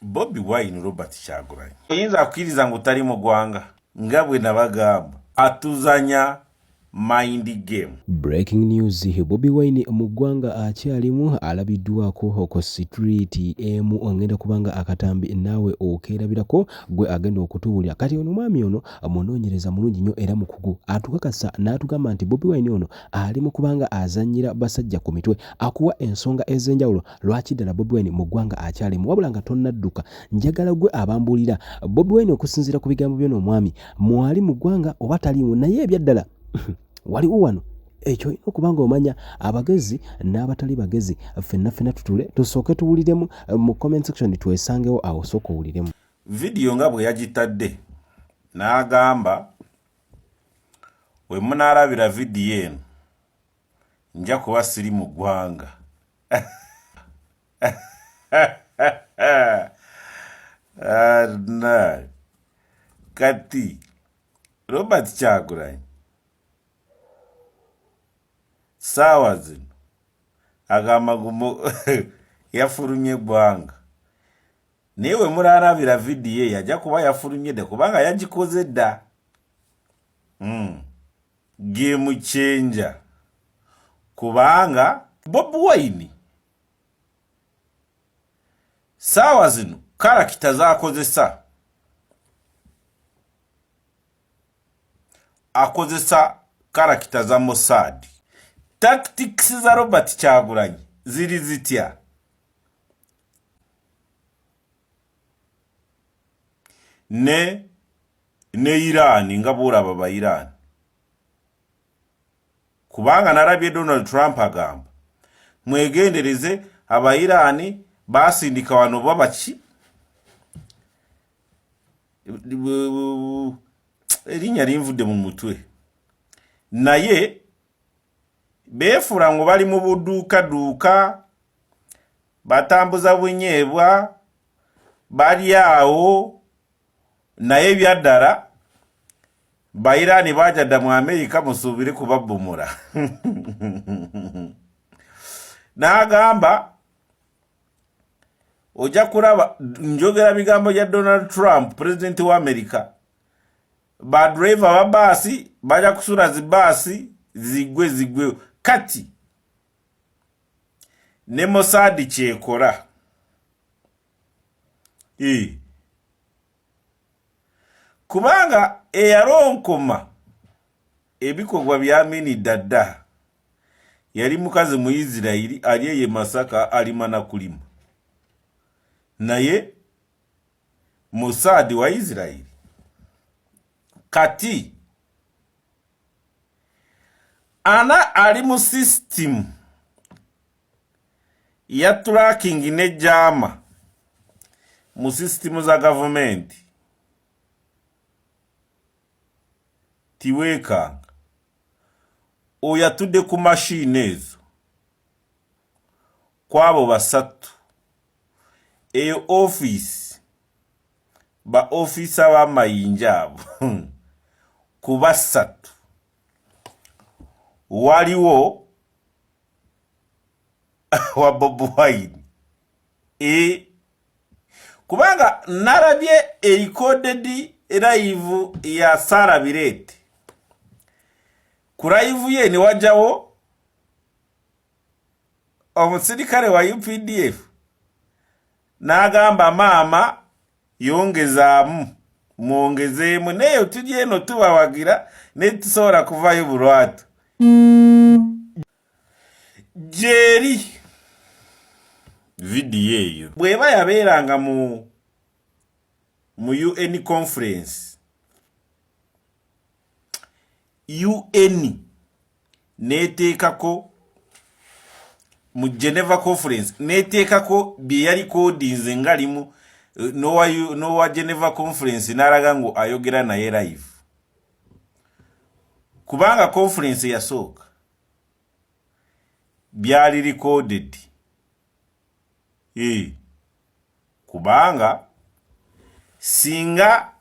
Bobi Wine Robert Kyagulanyi oyinza akkiriza ngu tali mu ggwanga nga bwe nabagamba atuzanya mind game. Breaking news, Bobi Wine mu ggwanga akyalimu alabiddwako ku street emu ogenda kubanga akatambi naawe okeerabirako gwe agenda okutuwulira. Kati ono mwami ono munoonyereza mulungi nnyo era mukugu atukakasa n'atugamba nti Bobi Wine ono ali mu kubanga azannyira basajja ku mitwe akuwa ensonga ez'enjawulo lwaki ddala Bobi Wine mu ggwanga akyalimu wabula nga tonnadduka. Njagala gwe abambulira Bobi Wine okusinziira ku bigambo by'ono omwami mwali mu ggwanga oba taliimu naye ebyaddala waliwo wano ekyo olina okubanga omanya abagezi n'abatali bagezi ffenna tutule tusooke tuwuliremu mu comment section twesangewo awo sooka owuliremu Vidiyo nga bwe yagitadde n'agamba we munaalabira vidiyo eno nja kuba siri mu ggwanga. Kati Robert Kyagulanyi saawa zino agamba yafulumye eggwanga naye we mulaalabira vidiyo yajja kuba yafulumye dda kubanga yagikoze dda. Game changer kubanga Bobi Wine saawa zino karakita z'akozesa akozesa karakita za Mossad. Tactics za Robert Kyagulanyi ziri zitya? Ne Iran nga bw'olaba ba Iran. Kubanga narabye Donald Trump agamba mwegendereze aba Iran basindika wano babaki erinnya linvudde mu mutwe naye beefula ngu bali mu budduukaduuka batambuza bunyeebwa bali awo naye ebyaddala Bayirani bajjadda mu Amerika musuubire kubabbumula. N'agamba ojja kulaba njogera bigambo bya Donald Trump president wa America badriver ba baasi bajja kusula zi baasi zigwe kati ne Mossad kyekola kubanga eyalonkoma ebikolwa bya Amini Dada yali mukazi mu Isirairi ali ye Masaka alimana kulima naye Mossad wa Isirairi kati ana ali mu system ya tracking ne jama mu system za government tiwekanga oyatudde ku machine ezo kwabo basatu eyo office ba officer ba mayinja abo ku basatu waliwo wa Bobi Wine kubanga narabye recorded live ya Sara Birete ku live ye ni wajjawo omusirikale wa UPDF n'agamba maama yongezaamu mwongezeemu neyo tujje eno tubawagira ne tusobola kuvayo bulwatu jeri vidiyo eyo bweba yabeeranga mu UN conference UN neteekako mu Geneva conference neteekako bye yali codinze ngalimu nowa Geneva conference n'alaga ngu ayogera naye live kubanga conference yasooka byali recorded kubanga singa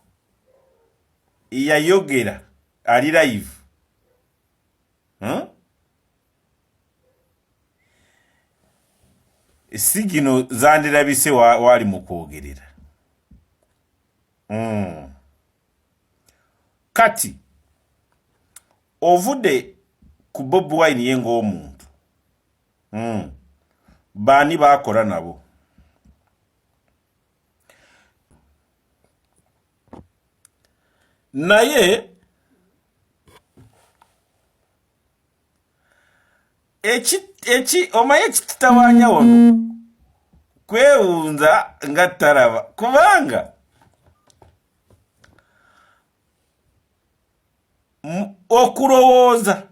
yayogera ali live sigino zandirabise wali mu kwogerera Kati ovude ku Bobi Wine ye ng'omuntu baani bakola nabo naye omaye ekitutawaanya wano kwewunza nga taraba kubanga okulowooza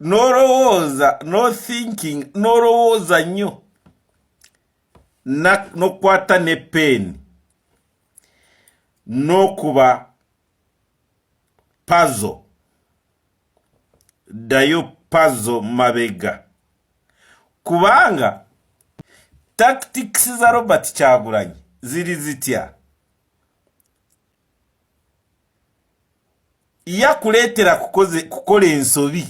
n'olowooza no thinking n'olowooza nnyo n'okwata ne peeni n'okuba puzzle ddayo puzzle mabega kubanga tactics za Robert Kyagulanyi ziri zitya yakuleetera kukola ensobi.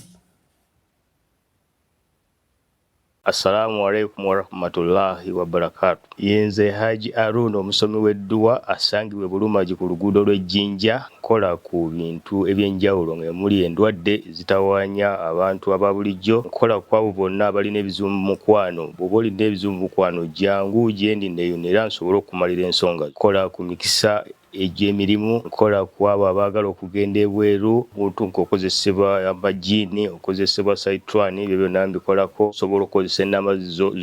Assalamu alaikum warahmatullahi wabarakatuh. Yenze Haji Aruno omusomi w'edduwa asangibwe Bulumagi ku luguudo lw'Ejjinja nkola ku bintu ebyenjawulo ng'emuli endwadde zitawaanya abantu aba bulijjo nkola ku abo bonna abalina ebizibu mu mukwano bw'oba olina ebizibu mu mukwano jangu gyendi neeyonera nsobole okumalira ensonga nkola ku mikisa egy'emirimu nkola ku abo abaagala okugenda ebweru buntu nk'okozesebwa amajiini okozesebwa saitwani ebyo byonna mbikolako osobola okukozesa ennamba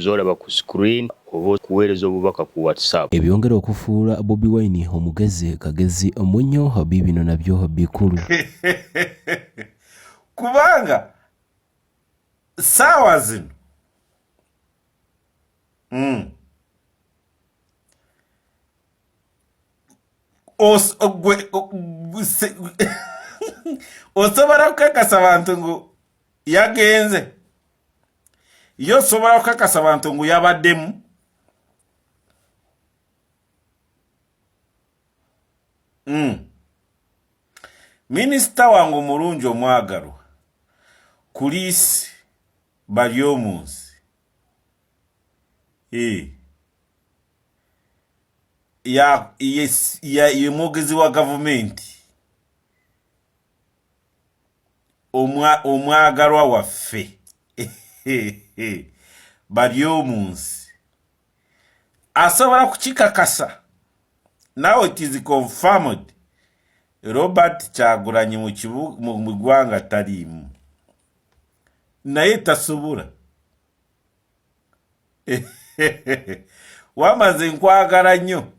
z'olaba ku screen oba okuweereza obubaka ku WhatsApp. Ebyongera okufuula Bobi Wine omugezi kagezi omunnyo bibino nabyo bikulu kubanga saawa zino osobola kukakasa abantu ngu yagenze yo osobola kukakasa abantu ngu yabaddemu minisita wange omulungi omwagalwa kuliisi Baryomunsi ye mwogezi wa gavumenti omwagalwa waffe Baryomunsi asobola kukikakasa now it is confirmed Robert Kyagulanyi mu ggwanga taliimu naye tasobola wamaze nkwagala nnyo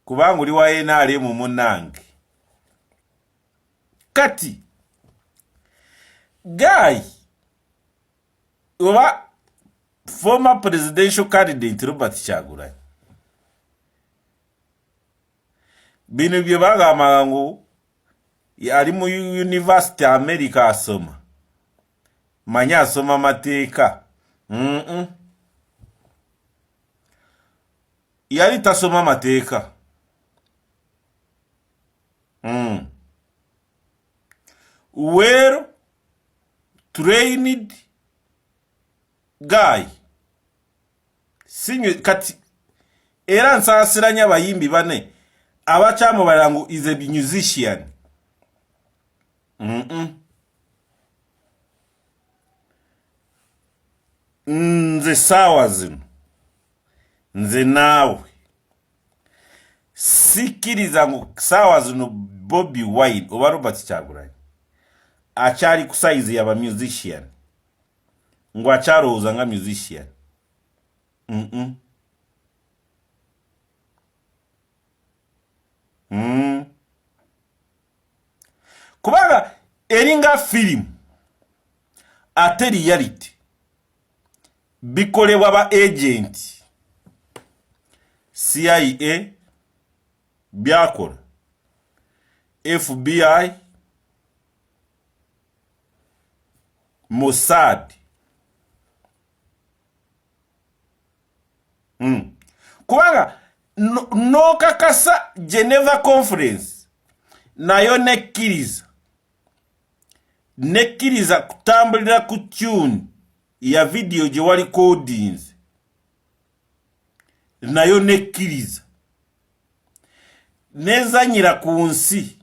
kubanga oli wa NRM munnange kati Guy oba former presidential candidate Robert Kyagulanyi bino bye bagamba ngu ali mu University America asoma manya asoma amateeka yali tasoma amateeka well trained guy sinyo kati era nsaasiranya abayimbi bane abakyamubala ngu is a musician nze saawa zino nze naawe sikkiriza ngu saawa zino Bobi Wine oba Robert Kyagulanyi akyali ku size yaba musician ngu akyalowooza nga musician kubanga eringa firimu ate reality bikolebwa ba agent CIA byakola FBI Mossad kubanga no kakasa Geneva Conference nayo nekkiriza kutambulira ku tune ya video gye wali codings nayo nekkiriza nezanyira ku nsi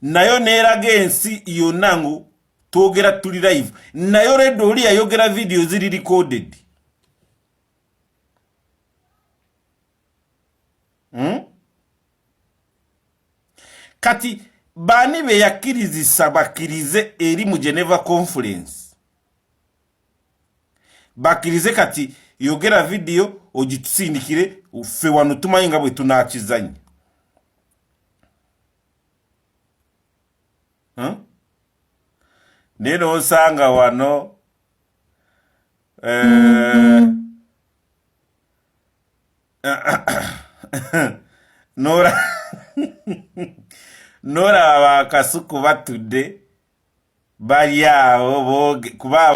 nayo neraga ensi yonna ngu twogera tuli live nayo Red oli yayogera video ziri recorded kati bani be yakirizisa bakirize eri mu Geneva Conference bakirize kati yogera video ogitusindikire ufe wano tumanyi nga bwe tunakizanya neno osanga wano Nora bakasuku batudde bali awo boge kuba